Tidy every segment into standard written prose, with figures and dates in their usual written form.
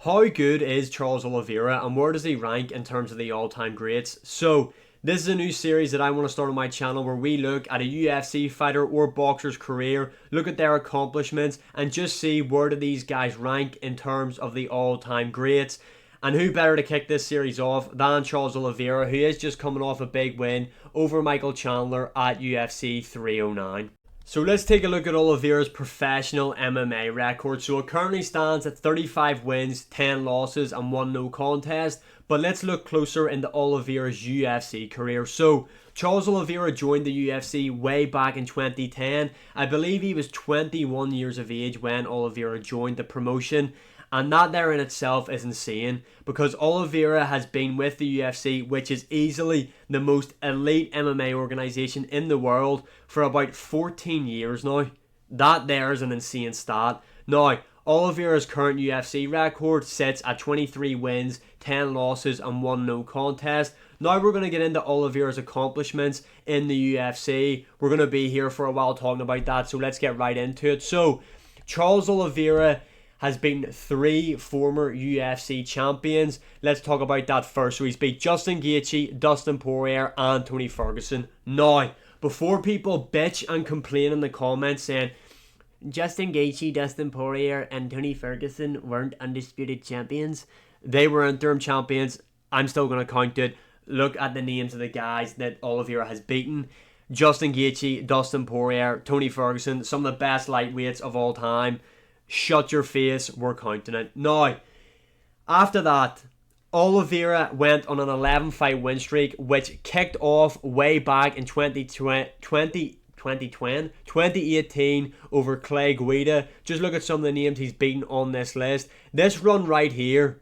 How good is Charles Oliveira and where does he rank in terms of the all-time greats? So, this is a new series that I want to start on my channel where we look at a UFC fighter or boxer's career, look at their accomplishments, and just see where do these guys rank in terms of the all-time greats. And who better to kick this series off than Charles Oliveira, who is just coming off a big win over Michael Chandler at UFC 309. So let's take a look at Oliveira's professional MMA record. So it currently stands at 35 wins, 10 losses and 1 no contest. But let's look closer into Oliveira's UFC career. So Charles Oliveira joined the UFC way back in 2010. I believe he was 21 years of age when Oliveira joined the promotion. And that there in itself is insane because Oliveira has been with the UFC, which is easily the most elite MMA organization in the world, for about 14 years now. That there is an insane stat. Now, Oliveira's current UFC record sits at 23 wins, 10 losses and 1 no contest. Now we're going to get into Oliveira's accomplishments in the UFC. We're going to be here for a while talking about that, so let's get right into it. So, Charles Oliveira has beaten 3 former UFC champions. Let's talk about that first. So he's beat Justin Gaethje, Dustin Poirier and Tony Ferguson. Now, before people bitch and complain in the comments saying Justin Gaethje, Dustin Poirier and Tony Ferguson weren't undisputed champions, they were interim champions. I'm still going to count it. Look at the names of the guys that Oliveira has beaten. Justin Gaethje, Dustin Poirier, Tony Ferguson, some of the best lightweights of all time. Shut your face, we're counting it. Now, after that, Oliveira went on an 11-fight win streak, which kicked off way back in 2018 over Clay Guida. Just look at some of the names he's beaten on this list. This run right here,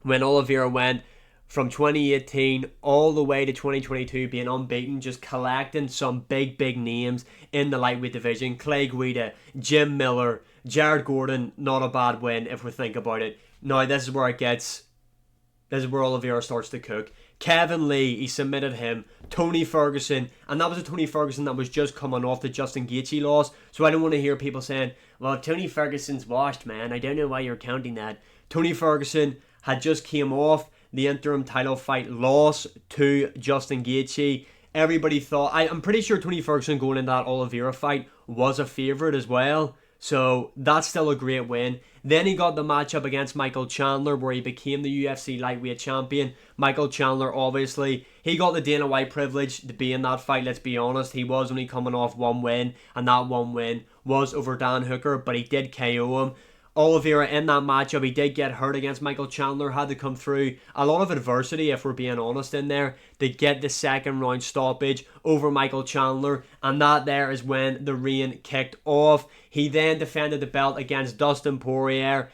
when Oliveira went from 2018 all the way to 2022 being unbeaten, just collecting some big names in the lightweight division. Clay Guida, Jim Miller, Jared Gordon, not a bad win if we think about it. Now this is where Oliveira starts to cook. Kevin Lee, he submitted him. Tony Ferguson, and that was a Tony Ferguson that was just coming off the Justin Gaethje loss. So I don't want to hear people saying, well, Tony Ferguson's washed, man. I don't know why you're counting that. Tony Ferguson had just came off the interim title fight loss to Justin Gaethje. Everybody thought, I'm pretty sure Tony Ferguson going into that Oliveira fight was a favourite as well. So that's still a great win. Then he got the matchup against Michael Chandler where he became the UFC lightweight champion. Michael Chandler, obviously, he got the Dana White privilege to be in that fight, let's be honest. He was only coming off one win, and that one win was over Dan Hooker, but he did KO him. Oliveira in that matchup, he did get hurt against Michael Chandler, had to come through a lot of adversity, if we're being honest, in there to get the second round stoppage over Michael Chandler, and that there is when the reign kicked off. He then defended the belt against Dustin Poirier,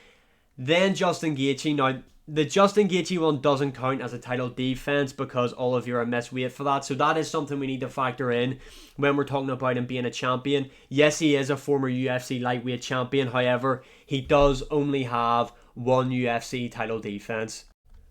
then Justin Gaethje. Now, the Justin Gaethje one doesn't count as a title defense because Oliveira missed weight for that. So that is something we need to factor in when we're talking about him being a champion. Yes, he is a former UFC lightweight champion. However, he does only have one UFC title defense.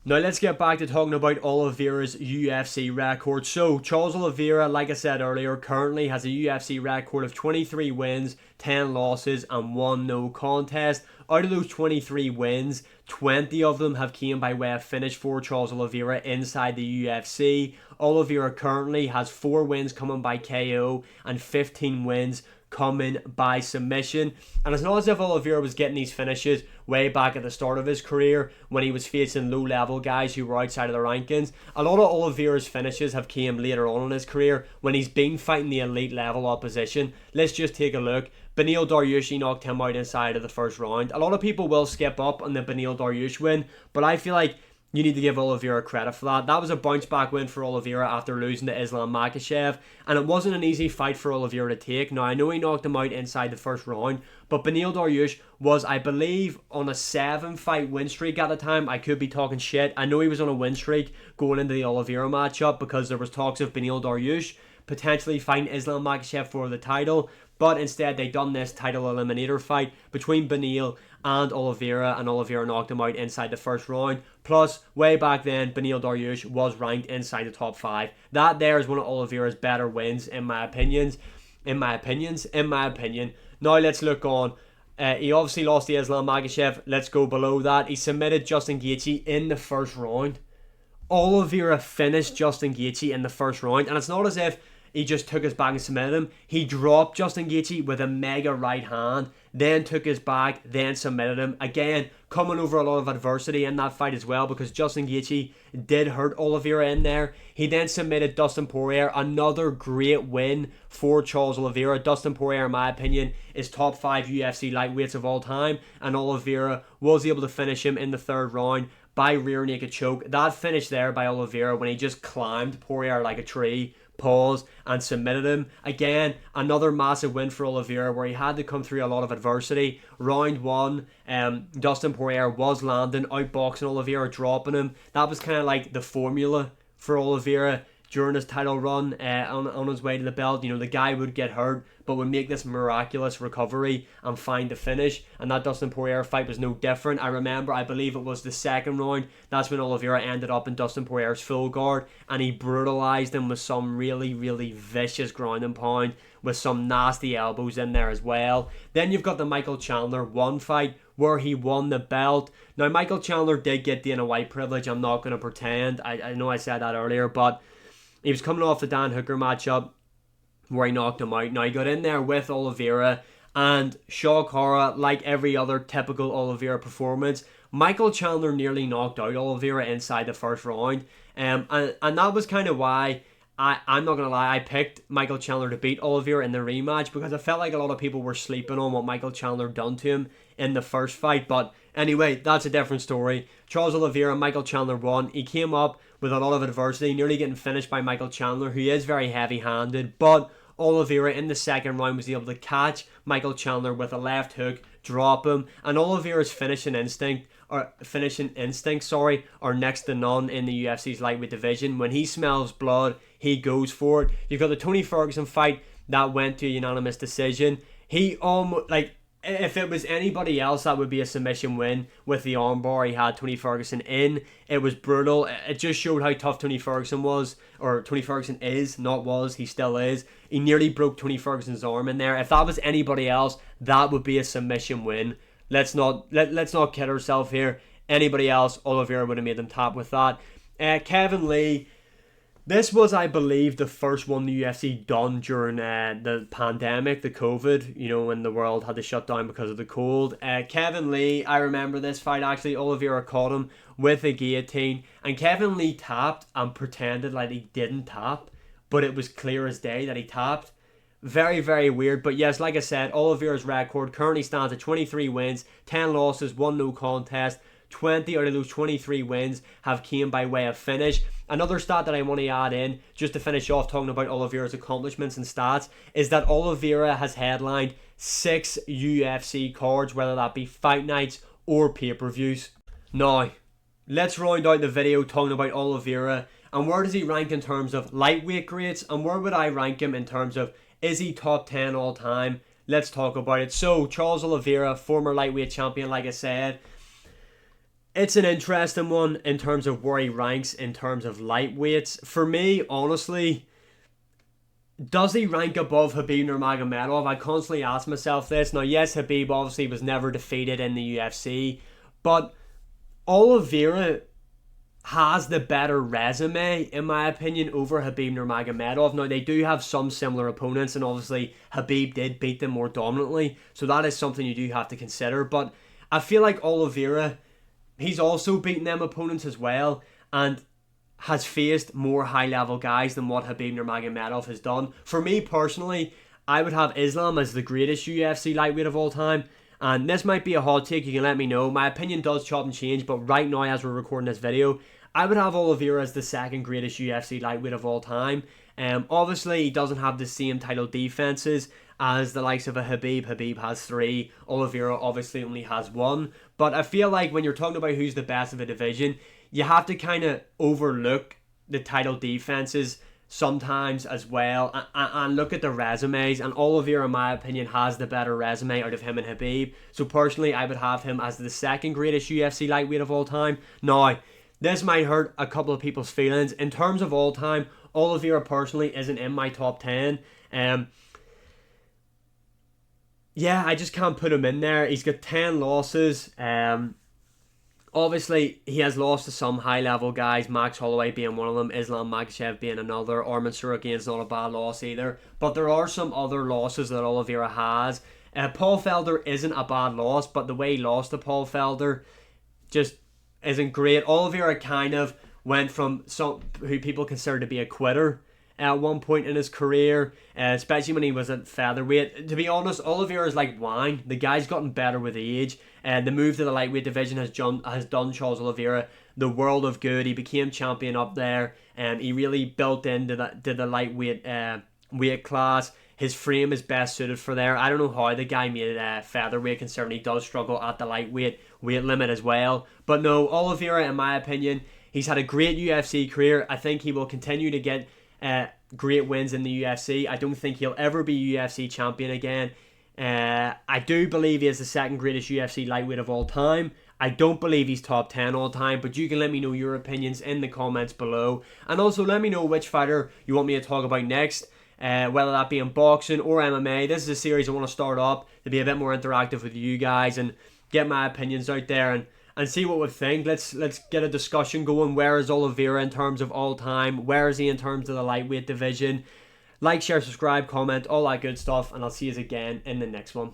Now let's get back to talking about Oliveira's UFC record. So Charles Oliveira, like I said earlier, currently has a UFC record of 23 wins, 10 losses and 1 no contest. Out of those 23 wins, 20 of them have came by way of finish for Charles Oliveira inside the UFC. Oliveira currently has 4 wins coming by KO and 15 wins coming by submission. And it's not as if Oliveira was getting these finishes way back at the start of his career when he was facing low level guys who were outside of the rankings. A lot of Oliveira's finishes have came later on in his career when he's been fighting the elite level opposition. Let's just take a look. Beneil Dariush knocked him out inside of the first round. A lot of people will skip up on the Beneil Dariush win, but I feel like you need to give Oliveira credit for that. That was a bounce back win for Oliveira after losing to Islam Makhachev, and it wasn't an easy fight for Oliveira to take. Now, I know he knocked him out inside the first round, but Beneil Dariush was, I believe, on a 7-fight win streak at the time. I could be talking shit. I know he was on a win streak going into the Oliveira matchup because there was talks of Beneil Dariush potentially fighting Islam Makhachev for the title, but instead they done this title eliminator fight between Beneil and Oliveira knocked him out inside the first round. Plus, way back then, Beneil Dariush was ranked inside the top 5. That there is one of Oliveira's better wins, in my opinion. Now let's look on He obviously lost to Islam Makhachev. Let's go below that. He submitted Justin Gaethje in the first round. Oliveira finished Justin Gaethje in the first round, and it's not as if he just took his back and submitted him. He dropped Justin Gaethje with a mega right hand, then took his back, then submitted him. Again, coming over a lot of adversity in that fight as well, because Justin Gaethje did hurt Oliveira in there. He then submitted Dustin Poirier, another great win for Charles Oliveira. Dustin Poirier, in my opinion, is top 5 UFC lightweights of all time, and Oliveira was able to finish him in the third round by rear naked choke. That finish there by Oliveira when he just climbed Poirier like a tree, paused, and submitted him. Again, another massive win for Oliveira where he had to come through a lot of adversity. Round 1, Dustin Poirier was landing, outboxing Oliveira, dropping him. That was kind of like the formula for Oliveira during his title run on his way to the belt. You know, the guy would get hurt, but would make this miraculous recovery and find the finish. And that Dustin Poirier fight was no different. I remember, I believe it was the second round, that's when Oliveira ended up in Dustin Poirier's full guard, and he brutalized him with some really, really vicious ground and pound, with some nasty elbows in there as well. Then you've got the Michael Chandler 1 fight, where he won the belt. Now, Michael Chandler did get Dana White privilege, I'm not going to pretend. I know I said that earlier, but he was coming off the Dan Hooker matchup where he knocked him out. Now, he got in there with Oliveira, and shock horror, like every other typical Oliveira performance, Michael Chandler nearly knocked out Oliveira inside the first round. And that was kind of why I'm not going to lie, I picked Michael Chandler to beat Oliveira in the rematch, because I felt like a lot of people were sleeping on what Michael Chandler done to him in the first fight. But anyway, that's a different story. Charles Oliveira, Michael Chandler won. He came up with a lot of adversity, nearly getting finished by Michael Chandler, who is very heavy-handed, but Oliveira in the second round was able to catch Michael Chandler with a left hook, drop him, and Oliveira's finishing instincts are next to none in the UFC's lightweight division. When he smells blood, he goes for it. You've got the Tony Ferguson fight that went to a unanimous decision. He almost, like, if it was anybody else, that would be a submission win with the armbar. He had Tony Ferguson in. It was brutal. It just showed how tough Tony Ferguson was, or Tony Ferguson is, not was, he still is. He nearly broke Tony Ferguson's arm in there. If that was anybody else, that would be a submission win. Let's not kid ourselves here. Anybody else, Oliveira would have made them tap with that. Kevin Lee, this was, I believe, the first one the UFC done during the pandemic, the COVID, you know, when the world had to shut down because of the cold. Kevin Lee, I remember this fight actually. Oliveira caught him with a guillotine, and Kevin Lee tapped and pretended like he didn't tap, but it was clear as day that he tapped. Very, very weird. But yes, like I said, Oliveira's record currently stands at 23 wins, 10 losses, 1 no contest. 20 out of those 23 wins have came by way of finish. Another stat that I want to add in, just to finish off talking about Oliveira's accomplishments and stats, is that Oliveira has headlined 6 UFC cards, whether that be fight nights or pay-per-views. Now, let's round out the video talking about Oliveira, and where does he rank in terms of lightweight grades, and where would I rank him in terms of, is he top 10 all time? Let's talk about it. So, Charles Oliveira, former lightweight champion, like I said, it's an interesting one in terms of where he ranks in terms of lightweights. For me, honestly, does he rank above Khabib Nurmagomedov? I constantly ask myself this. Now, yes, Khabib obviously was never defeated in the UFC, but Oliveira has the better resume, in my opinion, over Khabib Nurmagomedov. Now, they do have some similar opponents, and obviously Khabib did beat them more dominantly, so that is something you do have to consider. But I feel like Oliveira, he's also beaten them opponents as well, and has faced more high-level guys than what Khabib Nurmagomedov has done. For me personally, I would have Islam as the greatest UFC lightweight of all time. And this might be a hot take, you can let me know. My opinion does chop and change, but right now as we're recording this video, I would have Oliveira as the second greatest UFC lightweight of all time. Obviously, he doesn't have the same title defenses as the likes of a Khabib. Khabib has 3. Oliveira obviously only has 1. But I feel like when you're talking about who's the best of a division, you have to kind of overlook the title defenses sometimes as well, and look at the resumes. And Oliveira, in my opinion, has the better resume out of him and Khabib. So personally, I would have him as the second greatest UFC lightweight of all time. Now, this might hurt a couple of people's feelings. In terms of all time, Yeah, I just can't put him in there. He's got 10 losses. Obviously, he has lost to some high-level guys, Max Holloway being one of them, Islam Makhachev being another. Arman Sorokin's not a bad loss either. But there are some other losses that Oliveira has. Paul Felder isn't a bad loss, but the way he lost to Paul Felder just isn't great. Oliveira kind of went from some who people consider to be a quitter at one point in his career, especially when he was at featherweight. To be honest, Oliveira is like wine. The guy's gotten better with age. The move to the lightweight division has done Charles Oliveira the world of good. He became champion up there, and he really built into the lightweight weight class. His frame is best suited for there. I don't know how the guy made it featherweight, considering he does struggle at the lightweight weight limit as well. But no, Oliveira, in my opinion, he's had a great UFC career. I think he will continue to get great wins in the UFC. I don't think he'll ever be UFC champion again. I do believe he is the second greatest UFC lightweight of all time. I don't believe he's top 10 all time, but you can let me know your opinions in the comments below. And also let me know which fighter you want me to talk about next, whether that be in boxing or MMA. This is a series I want to start up to be a bit more interactive with you guys and get my opinions out there and see what we think. Let's get a discussion going. Where is Oliveira in terms of all time? Where is he in terms of the lightweight division? Like, share, subscribe, comment, all that good stuff, and I'll see you again in the next one.